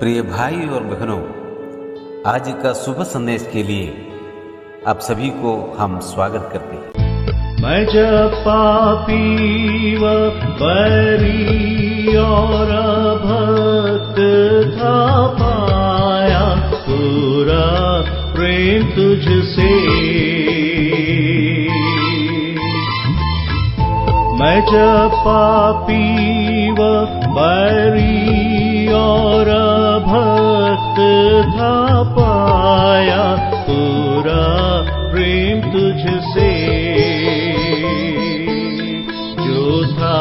प्रिय भाई और बहनों, आज का शुभ संदेश के लिए आप सभी को हम स्वागत करते हैं। मैं जब पापी व बैरी और अभक्त था, पाया पूरा प्रेम तुझसे। मैं जब पापी व बैरी और अभक्त था, पाया पूरा प्रेम तुझसे। जो था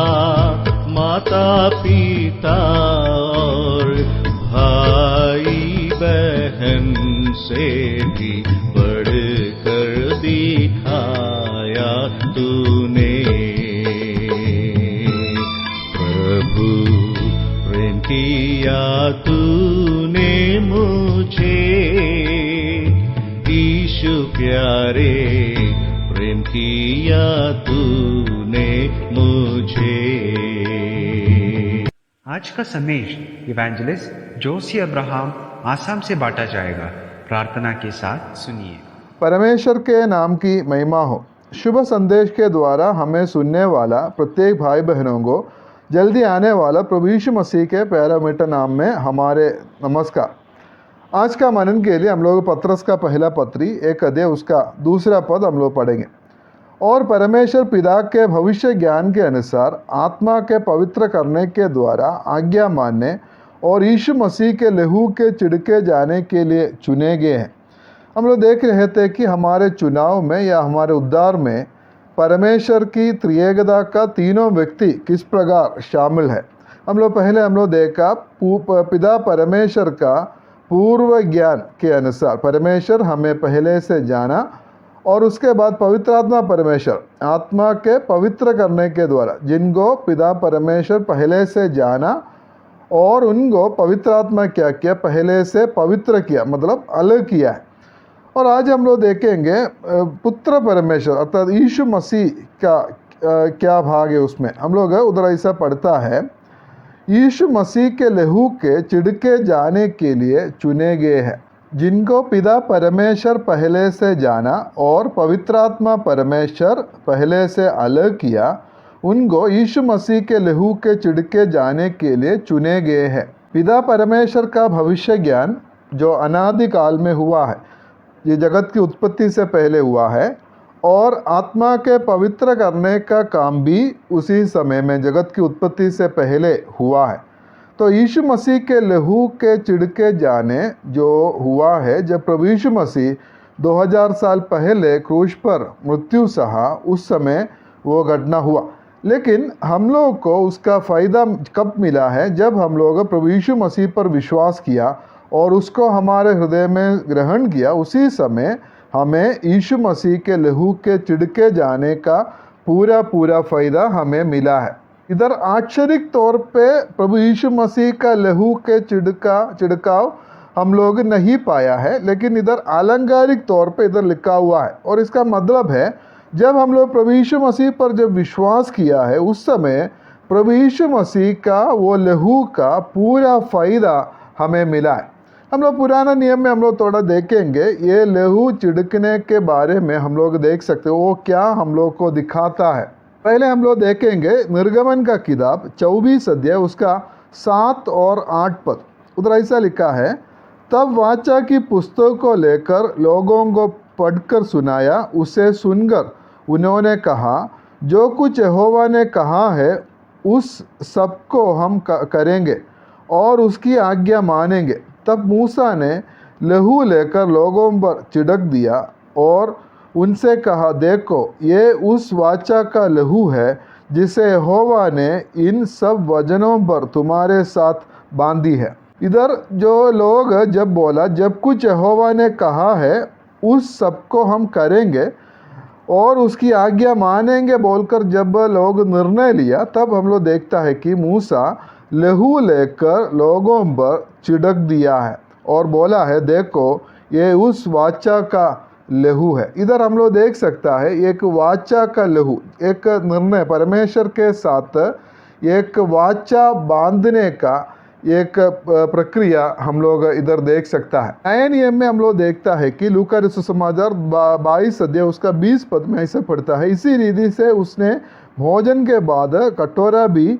माता पिता और भाई बहन से भी बढ़कर दिखाया तूने। प्रभु प्रेम किया तूने मुझे, यीशु प्यारे प्रेम किया तूने मुझे। आज का संदेश इवेंजलिस्ट जोशी अब्राहम आसाम से बांटा जाएगा। प्रार्थना के साथ सुनिए। परमेश्वर के नाम की महिमा हो। शुभ संदेश के द्वारा हमें सुनने वाला प्रत्येक भाई बहनों को जल्दी आने वाला प्रभु यीशु मसीह के प्यारे मीठे नाम में हमारे नमस्कार। आज का मनन के लिए हम लोग पत्रस का पहला पत्री 1 अध्याय उसका दूसरा पद हम लोग पढ़ेंगे। और परमेश्वर पिता के भविष्य ज्ञान के अनुसार आत्मा के पवित्र करने के द्वारा आज्ञा मानने और यीशु मसीह के लहू के छिड़के जाने के लिए चुने गए हैं। हम लोग देख रहे थे कि हमारे चुनाव में या हमारे उद्धार में परमेश्वर की त्रिएकता का तीनों व्यक्ति किस प्रकार शामिल है। हम लोग देखा पिता परमेश्वर का पूर्व ज्ञान के अनुसार परमेश्वर हमें पहले से जाना, और उसके बाद पवित्र आत्मा परमेश्वर आत्मा के पवित्र करने के द्वारा जिनको पिता परमेश्वर पहले से जाना और उनको पवित्र आत्मा क्या किया, पहले से पवित्र किया, मतलब अलग किया है। और आज हम लोग देखेंगे पुत्र परमेश्वर अर्थात यीशु मसीह का क्या भाग है। उसमें हम लोग उधर ऐसा पढ़ता है, यीशु मसीह के लहू के छिड़के जाने के लिए चुने गए हैं, जिनको पिता परमेश्वर पहले से जाना और पवित्र आत्मा परमेश्वर पहले से अलग किया, उनको यीशु मसीह के लहू के छिड़के जाने के लिए चुने गए हैं। पिता परमेश्वर का भविष्य ज्ञान जो अनादि काल में हुआ है, ये जगत की उत्पत्ति से पहले हुआ है, और आत्मा के पवित्र करने का काम भी उसी समय में जगत की उत्पत्ति से पहले हुआ है। तो यीशु मसीह के लहू के छिड़के जाने जो हुआ है, जब प्रभु यीशु मसीह 2000 साल पहले क्रूस पर मृत्यु सहा, उस समय वो घटना हुआ। लेकिन हम लोग को उसका फ़ायदा कब मिला है, जब हम लोग प्रभु यीशु मसीह पर विश्वास किया और उसको हमारे हृदय में ग्रहण किया। उसी समय हमें यीशु मसीह के लहू के छिड़के जाने का पूरा फ़ायदा हमें मिला है। इधर आश्चर्यिक तौर पे प्रभु यीशु मसीह का लहू के छिड़काव हम लोग नहीं पाया है, लेकिन इधर आलंकारिक तौर पे इधर लिखा हुआ है। और इसका मतलब है, जब हम लोग प्रभु यीशु मसीह पर जब विश्वास किया है, उस समय प्रभु यीशु मसीह का वो लहू का पूरा फ़ायदा हमें मिला है। हम लोग पुराना नियम में हम लोग थोड़ा देखेंगे, ये लहू छिड़कने के बारे में हम लोग देख सकते हो वो क्या हम लोग को दिखाता है। पहले हम लोग देखेंगे निर्गमन का किताब 24 अध्याय उसका 7 और 8 पद। उधर ऐसा लिखा है, तब वाचा की पुस्तक को लेकर लोगों को पढ़कर सुनाया। उसे सुनकर उन्होंने कहा, जो कुछ यहोवा ने कहा है उस सबको हम करेंगे और उसकी आज्ञा मानेंगे। तब मूसा ने लहू लेकर लोगों पर छिड़क दिया और उनसे कहा, देखो ये उस वाचा का लहू है जिसे यहोवा ने इन सब वचनों पर तुम्हारे साथ बांधी है। इधर जो लोग जब बोला, जब कुछ यहोवा ने कहा है उस सबको हम करेंगे और उसकी आज्ञा मानेंगे बोलकर जब लोग निर्णय लिया, तब हम लोग देखता है कि मूसा लहू लेकर लोगों पर छिड़क दिया है और बोला है, देखो ये उस वाचा का लहू है। इधर हम लोग देख सकता है एक वाचा का लहू, एक निर्णय परमेश्वर के साथ एक वाचा बांधने का एक प्रक्रिया हम लोग इधर देख सकता है। नए नियम में हम लोग देखता है कि लूका रचित सुसमाचार 22 अध्याय उसका 20 पद में ऐसे पढ़ता है, इसी रीति से उसने भोजन के बाद कटोरा भी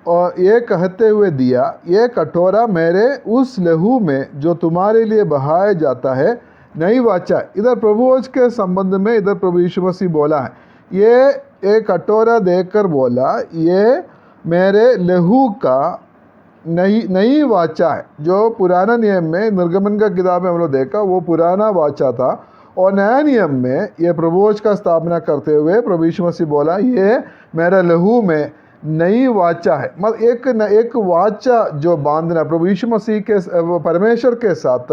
और ये कहते हुए दिया, ये कटोरा मेरे उस लहू में जो तुम्हारे लिए बहाया जाता है नई वाचा। इधर प्रभुवच के संबंध में इधर प्रभु यीशु मसीह बोला है, ये एक कटोरा देकर बोला ये मेरे लहू का नई वाचा है। जो पुराना नियम में निर्गमन का किताब में हम लोग देखा वो पुराना वाचा था, और नया नियम में ये प्रभुवच का स्थापना करते हुए प्रभु यीशु मसीह बोला ये मेरा लहू में नई वाचा है। मतलब एक वाचा जो बांधना प्रभु यीशु मसीह के परमेश्वर के साथ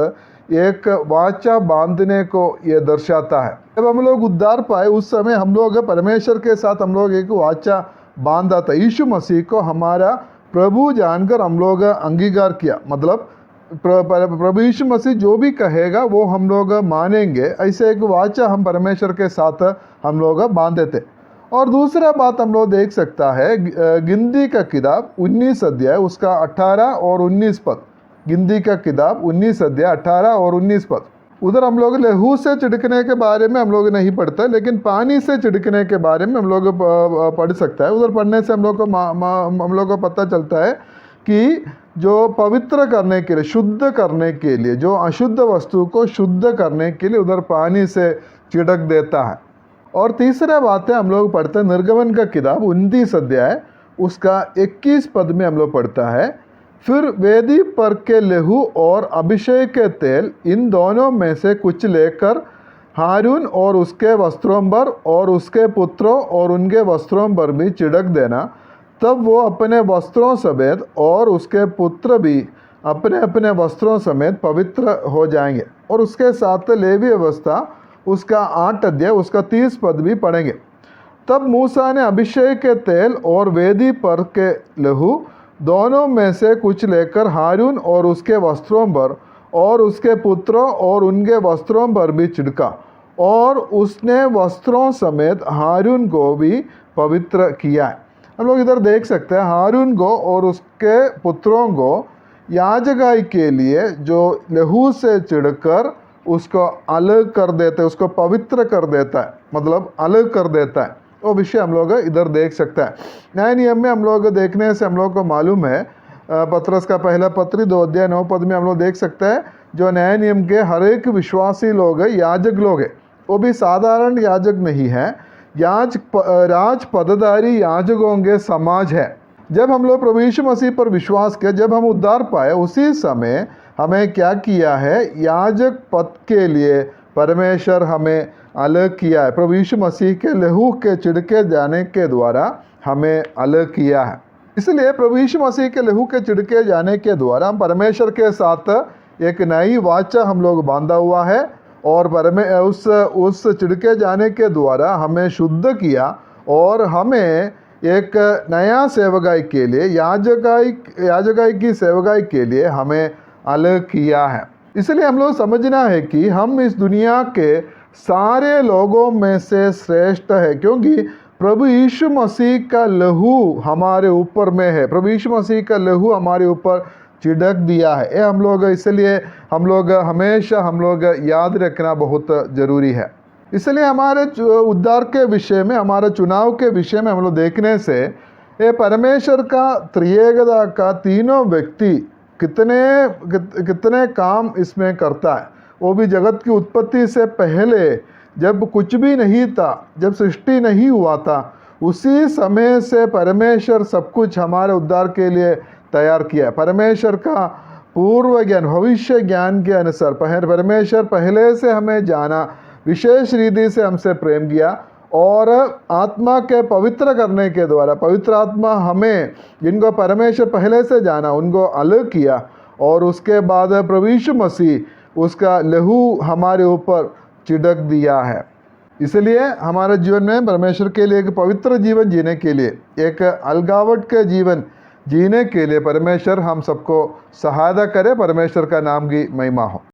एक वाचा बांधने को ये दर्शाता है। जब हम लोग उद्धार पाए उस समय हम लोग परमेश्वर के साथ हम लोग एक वाचा बांधा था। यीशु मसीह को हमारा प्रभु जानकर हम लोग अंगीकार किया, मतलब प्रभु यीशु मसीह जो भी कहेगा वो हम लोग मानेंगे, ऐसे एक वाचा हम परमेश्वर के साथ हम लोग बांधे थे। और दूसरा बात हम लोग देख सकता है गिनती का किताब 19 अध्याय उसका 18 और 19 पद। गिनती का किताब 19 अध्याय 18 और 19 पद। उधर हम लोग लहू से छिड़कने के बारे में हम लोग नहीं पढ़ते, लेकिन पानी से छिड़कने के बारे में हम लोग पढ़ सकता है। उधर पढ़ने से हम लोग को पता चलता है कि जो पवित्र करने के लिए, शुद्ध करने के लिए, जो अशुद्ध वस्तु को शुद्ध करने के लिए उधर पानी से छिड़क देता है। और तीसरा बात है हम लोग पढ़ते हैं निर्गमन का किताब 29 अध्याय उसका 21 पद में हम लोग पढ़ता है, फिर वेदी पर के लहू और अभिषेक के तेल इन दोनों में से कुछ लेकर हारून और उसके वस्त्रों पर और उसके पुत्रों और उनके वस्त्रों पर भी छिड़क देना, तब वो अपने वस्त्रों समेत और उसके पुत्र भी अपने अपने वस्त्रों समेत पवित्र हो जाएंगे। और उसके साथ लेवी अवस्था उसका 8 अध्याय उसका 30 पद भी पढ़ेंगे। तब मूसा ने अभिषेक के तेल और वेदी पर के लहू दोनों में से कुछ लेकर हारून और उसके वस्त्रों पर और उसके पुत्रों और उनके वस्त्रों पर भी छिड़का, और उसने वस्त्रों समेत हारून को भी पवित्र किया है। हम लोग इधर देख सकते हैं हारून को और उसके पुत्रों को याजकाई के लिए जो लहू से छिड़कर उसको अलग कर देते, उसको पवित्र कर देता है, मतलब अलग कर देता है, वो विषय हम लोग इधर देख सकते हैं। नए नियम में हम लोग देखने से हम लोग को मालूम है, पत्रस का पहला पत्री 2 अध्याय 9 पद में हम लोग देख सकते हैं, जो नए नियम के हर एक विश्वासी लोग है, याजक लोग है, वो भी साधारण याजक नहीं है, राज पदधारी याजकों के समाज है। जब हम लोग प्रभु यीशु मसीह पर विश्वास किया, जब हम उद्धार पाए उसी समय हमें क्या किया है, याजक पद के लिए परमेश्वर हमें अलग किया है। प्रभु यीशु मसीह के लहू के छिड़के जाने के द्वारा हमें अलग किया है। इसलिए प्रभु यीशु मसीह के लहू के छिड़के जाने के द्वारा हम परमेश्वर के साथ एक नई वाचा हम लोग बांधा हुआ है, और उस छिड़के जाने के द्वारा हमें शुद्ध किया और हमें एक नया सेवकाई के लिए, याजकाई की सेवकाई के लिए हमें अलग किया है। इसलिए हम लोग समझना है कि हम इस दुनिया के सारे लोगों में से श्रेष्ठ है, क्योंकि प्रभु यीशु मसीह का लहू हमारे ऊपर में है। प्रभु यीशु मसीह का लहू हमारे ऊपर छिड़क दिया है। ये हम लोग इसलिए हम लोग हमेशा याद रखना बहुत ज़रूरी है। इसलिए हमारे उद्धार के विषय में, हमारे चुनाव के विषय में हम लोग देखने से ये परमेश्वर का त्रिएकता का तीनों व्यक्ति कितने काम इसमें करता है। वो भी जगत की उत्पत्ति से पहले जब कुछ भी नहीं था, जब सृष्टि नहीं हुआ था, उसी समय से परमेश्वर सब कुछ हमारे उद्धार के लिए तैयार किया। परमेश्वर का पूर्व ज्ञान, भविष्य ज्ञान के अनुसार परमेश्वर पहले से हमें जाना, विशेष रीति से हमसे प्रेम किया, और आत्मा के पवित्र करने के द्वारा पवित्र आत्मा हमें, जिनको परमेश्वर पहले से जाना, उनको अलग किया, और उसके बाद प्रभु यीशु मसीह उसका लहू हमारे ऊपर छिड़क दिया है। इसलिए हमारे जीवन में परमेश्वर के लिए एक पवित्र जीवन जीने के लिए, एक अलगावट के जीवन जीने के लिए परमेश्वर हम सबको सहायता करे। परमेश्वर का नाम की महिमा हो।